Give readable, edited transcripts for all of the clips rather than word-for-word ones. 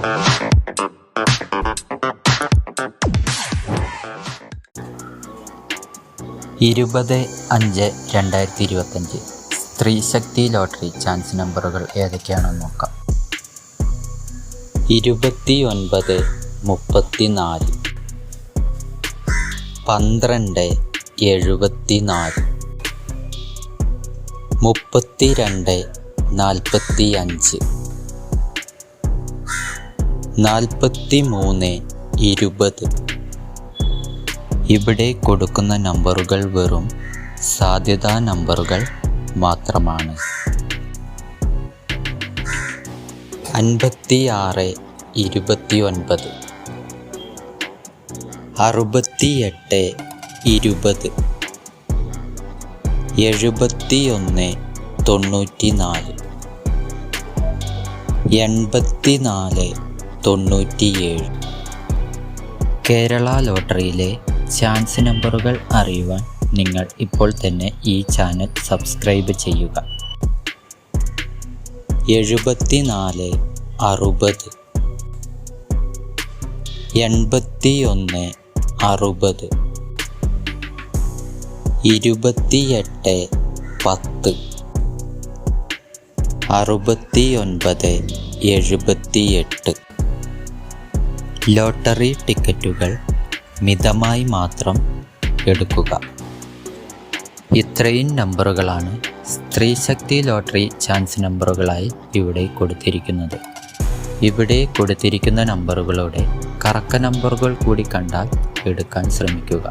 (20-5-2025) സ്ത്രീശക്തി lottery chance നമ്പറുകൾ ഏതൊക്കെയാണെന്ന് നോക്കാം. 29, 34, 12, 74, 32, 45, 43, 20. ഇവിടെ കൊടുക്കുന്ന നമ്പറുകൾ വെറും സാധ്യതാ നമ്പറുകൾ മാത്രമാണ്. 56, 29, 68, 20, 71, 94, 84, 97. കേരള ലോട്ടറിയിലെ ചാൻസ് നമ്പറുകൾ അറിയുവാൻ നിങ്ങൾ ഇപ്പോൾ തന്നെ ഈ ചാനൽ സബ്സ്ക്രൈബ് ചെയ്യുക. 74, 60, 81, 60, 28, 10, 69, 78. ലോട്ടറി ടിക്കറ്റുകൾ മിതമായി മാത്രം എടുക്കുക. ഇത്രയും നമ്പറുകളാണ് സ്ത്രീശക്തി ലോട്ടറി ചാൻസ് നമ്പറുകളായി ഇവിടെ കൊടുത്തിരിക്കുന്നത്. ഇവിടെ കൊടുത്തിരിക്കുന്ന നമ്പറുകളുടെ കറക്ക നമ്പറുകൾ കൂടി കണ്ടാൽ എടുക്കാൻ ശ്രമിക്കുക.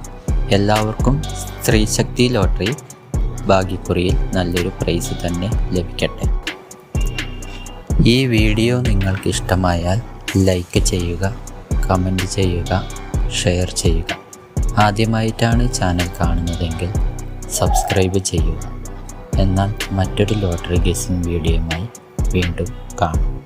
എല്ലാവർക്കും സ്ത്രീശക്തി ലോട്ടറി ഭാഗ്യക്കുറിയിൽ നല്ലൊരു പ്രൈസ് തന്നെ ലഭിക്കട്ടെ. ഈ വീഡിയോ നിങ്ങൾക്ക് ഇഷ്ടമായാൽ ലൈക്ക് ചെയ്യുക, കമൻറ്റ് ചെയ്യുക, ഷെയർ ചെയ്യുക. ആദ്യമായിട്ടാണ് ചാനൽ കാണുന്നതെങ്കിൽ സബ്സ്ക്രൈബ് ചെയ്യുക. എന്നാൽ മറ്റൊരു ലോട്ടറി ഗെസ്സിംഗ് വീഡിയോയുമായി വീണ്ടും കാണാം.